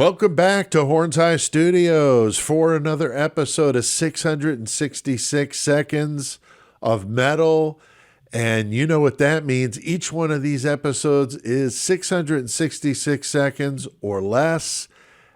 Welcome back to Horns High Studios for another episode of 666 Seconds of Metal. And you know what that means. Each one of these episodes is 666 seconds or less,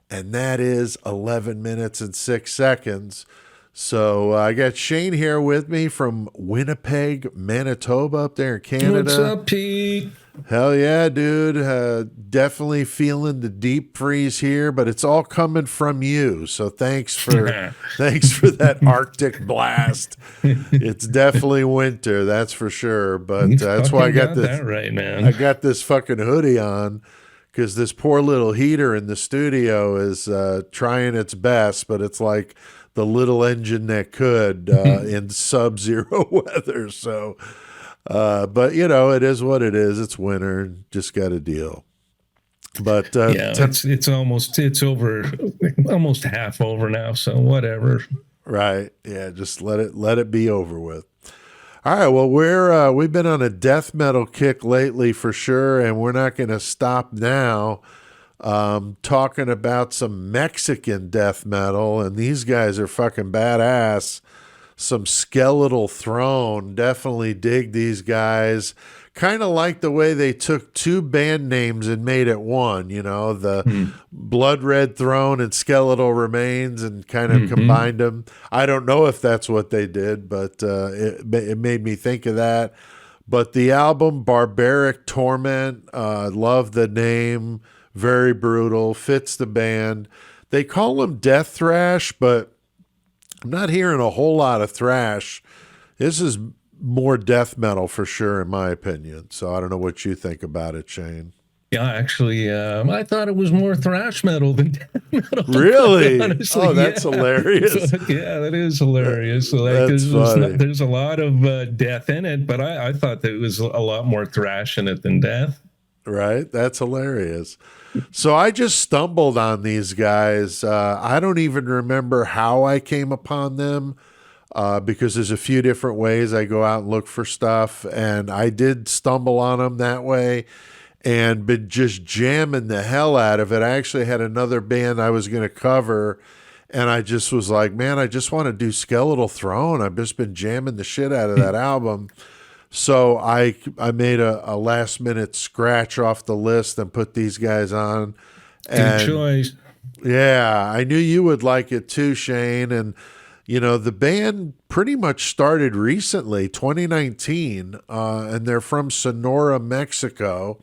and that is 11 minutes and 6 seconds. So I got Shane here with me from Winnipeg, Manitoba, up there in Canada. What's up, Pete? Hell yeah, dude. Definitely feeling the deep freeze here, but it's all coming from you. So thanks for that Arctic blast. It's definitely winter, that's for sure. But that's why I got this that right, man. I got this fucking hoodie on because this poor little heater in the studio is trying its best, but it's like the little engine that could in sub-zero weather. So but you know, it is what it is. It's winter. Just got to deal. But it's over, almost half over now. So whatever. Right. Yeah. Just let it be over with. All right. Well, we've been on a death metal kick lately for sure, and we're not going to stop now. Talking about some Mexican death metal, and these guys are fucking badass. Some Skeletal Thone, definitely dig these guys. Kind of like the way they took two band names and made it one, you know, the Blood Red Throne and Skeletal Remains, and kind of combined them. I don't know if that's what they did, but it made me think of that. But the album Barbaric Torment, love the name, very brutal, fits the band. They call them death thrash, but I'm not hearing a whole lot of thrash. This is more death metal for sure, in my opinion. So I don't know what you think about it, Shane. Yeah, actually, I thought it was more thrash metal than death metal. Really? Honestly, oh, that's hilarious. Yeah, that is hilarious. So, like, there's a lot of death in it, but I thought there was a lot more thrash in it than death. Right? That's hilarious. So I just stumbled on these guys. I don't even remember how I came upon them because there's a few different ways I go out and look for stuff. And I did stumble on them that way and been just jamming the hell out of it. I actually had another band I was going to cover, and I just was like, man, I just want to do Skeletal Throne. I've just been jamming the shit out of that album. So I made a last minute scratch off the list and put these guys on. Good choice. Yeah, I knew you would like it too, Shane. And, you know, the band pretty much started recently, 2019, and they're from Sonora, Mexico.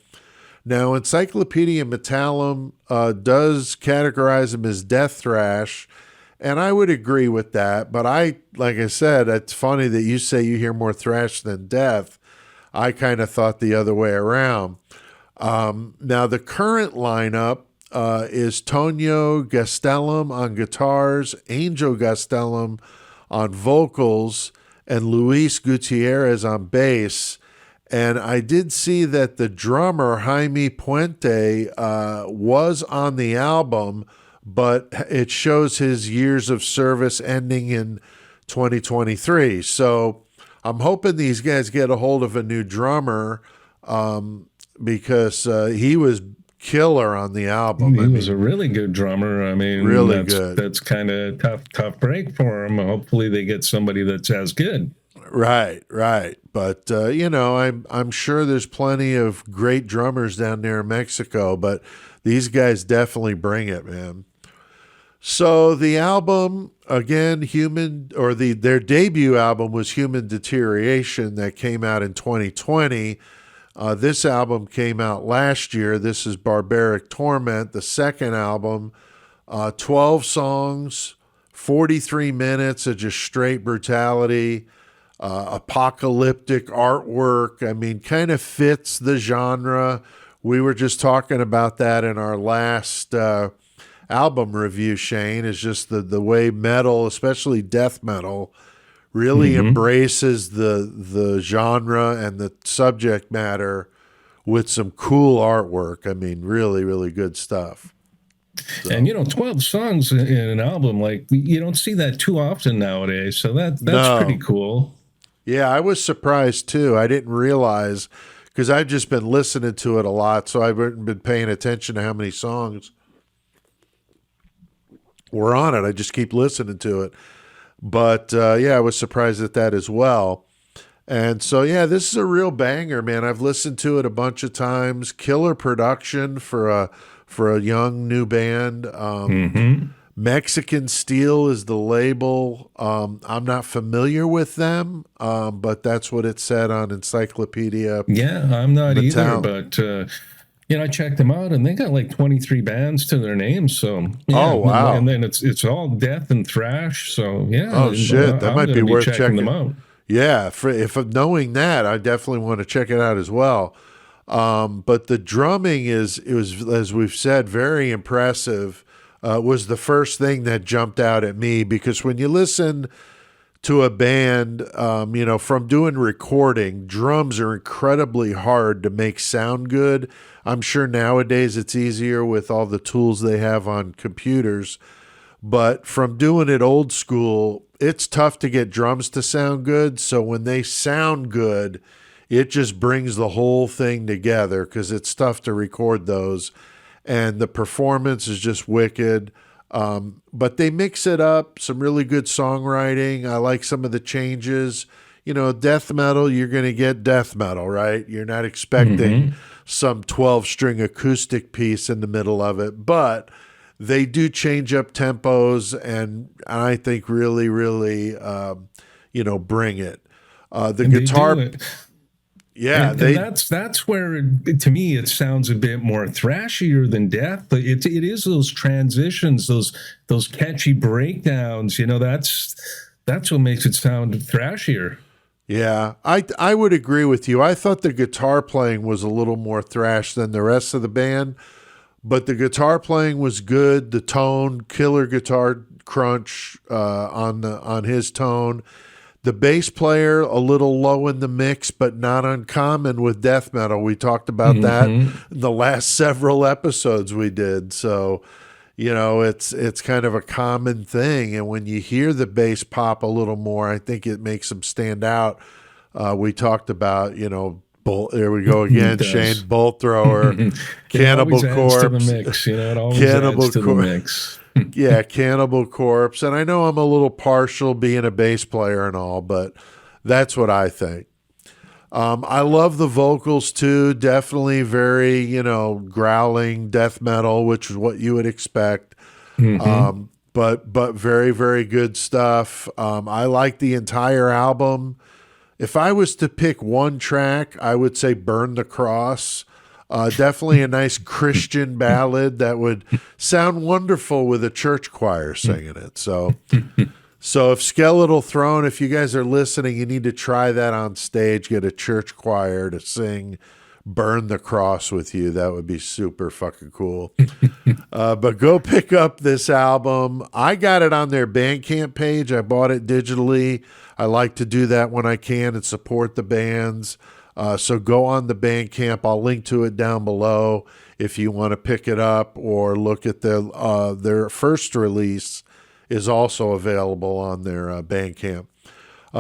Now, Encyclopedia Metallum does categorize them as death thrash, and I would agree with that. But like I said, it's funny that you say you hear more thrash than death. I kind of thought the other way around. Now, the current lineup is Tonio Gastelum on guitars, Angel Gastelum on vocals, and Luis Gutierrez on bass. And I did see that the drummer, Jaime Puente, was on the album, but it shows his years of service ending in 2023. So I'm hoping these guys get a hold of a new drummer because he was killer on the album. He was a really good drummer. I mean, really good. That's kind of tough break for him. Hopefully they get somebody that's as good. Right. But, you know, I'm sure there's plenty of great drummers down there in Mexico, but these guys definitely bring it, man. So the album, again, their debut album was Human Deterioration that came out in 2020. This album came out last year. This is Barbaric Torment, the second album. 12 songs, 43 minutes of just straight brutality, apocalyptic artwork. I mean, kind of fits the genre. We were just talking about that in our last album review, Shane, is just the way metal, especially death metal, really embraces the genre and the subject matter with some cool artwork. I mean, really, really good stuff. So. And, you know, 12 songs in an album, like, you don't see that too often nowadays. So that's pretty cool. Yeah, I was surprised too. I didn't realize, because I've just been listening to it a lot, so I haven't been paying attention to how many songs. we're on it. I just keep listening to it. But yeah, I was surprised at that as well. And so, yeah, this is a real banger, man. I've listened to it a bunch of times. Killer production for a young new band. Mexican Steel is the label. I'm not familiar with them, but that's what it said on Encyclopedia. Yeah, I'm not either, but I checked them out, and they got like 23 bands to their names. So yeah, oh wow, and then it's all death and thrash. So yeah, oh shit, that might be worth checking them out. Yeah, if knowing that, I definitely want to check it out as well. But the drumming it was, as we've said, very impressive. Was the first thing that jumped out at me, because when you listen to a band, from doing recording, drums are incredibly hard to make sound good. I'm sure nowadays it's easier with all the tools they have on computers, but from doing it old school, it's tough to get drums to sound good. So when they sound good, it just brings the whole thing together, because it's tough to record those. And the performance is just wicked. But they mix it up, some really good songwriting. I like some of the changes. Death metal, you're going to get death metal, right? You're not expecting some 12-string acoustic piece in the middle of it, but they do change up tempos, and I think really, really, bring it. The guitar... Yeah, and that's where, to me, it sounds a bit more thrashier than death. But it is those transitions, those catchy breakdowns. That's what makes it sound thrashier. Yeah, I would agree with you. I thought the guitar playing was a little more thrash than the rest of the band, but the guitar playing was good. The tone, killer guitar crunch on his tone. The bass player, a little low in the mix, but not uncommon with death metal. We talked about that in the last several episodes we did. So, it's kind of a common thing. And when you hear the bass pop a little more, I think it makes them stand out. We talked about, there we go again, Shane, Bolt Thrower, Cannibal Corpse. To the mix, it always adds to the mix. Yeah, Cannibal Corpse. And I know I'm a little partial being a bass player and all, but that's what I think. I love the vocals too. Definitely very, growling death metal, which is what you would expect. But very, very good stuff. I like the entire album. If I was to pick one track, I would say Burn the Cross. Definitely a nice Christian ballad that would sound wonderful with a church choir singing it. So if Skeletal Thone, if you guys are listening, you need to try that on stage. Get a church choir to sing Burn the Cross with you. That would be super fucking cool. But go pick up this album. I got it on their Bandcamp page. I bought it digitally. I like to do that when I can and support the bands. So go on the Bandcamp. I'll link to it down below if you want to pick it up, or look at their first release is also available on their Bandcamp.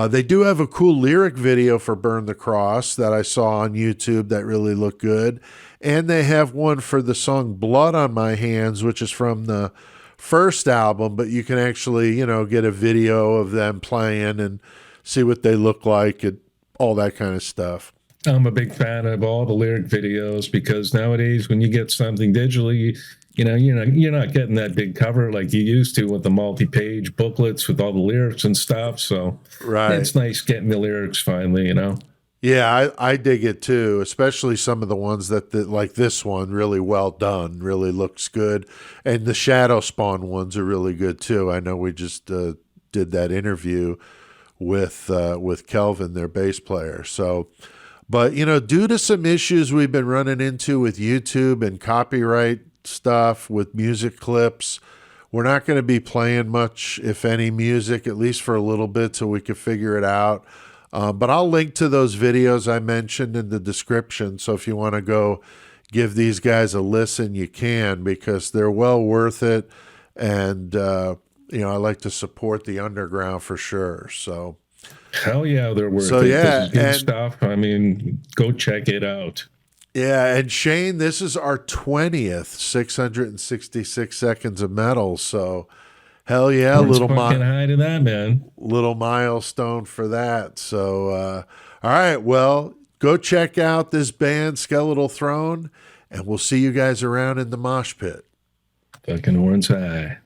They do have a cool lyric video for Burn the Cross that I saw on YouTube that really looked good. And they have one for the song Blood on My Hands, which is from the first album, but you can actually, get a video of them playing and see what they look like and all that kind of stuff. I'm a big fan of all the lyric videos, because nowadays when you get something digitally, you're not getting that big cover like you used to with the multi-page booklets with all the lyrics and stuff. So right, it's nice getting the lyrics finally, Yeah, I dig it too, especially some of the ones that like this one, really well done, really looks good. And the Shadow Spawn ones are really good too. I know we just did that interview with Kelvin, their bass player. So, but due to some issues we've been running into with YouTube and copyright stuff with music clips, we're not going to be playing much, if any, music, at least for a little bit, so we can figure it out. But I'll link to those videos I mentioned in the description. So if you want to go give these guys a listen, you can, because they're well worth it. And, I like to support the underground for sure. So hell yeah, they're worth it. Yeah, this is good stuff. I mean, go check it out. Yeah, and Shane, this is our 20th 666 seconds of metal. So Hell yeah, Horns fucking high to that, man. little milestone for that. So, all right, well, go check out this band, Skeletal Thone, and we'll see you guys around in the mosh pit. Fucking horns high.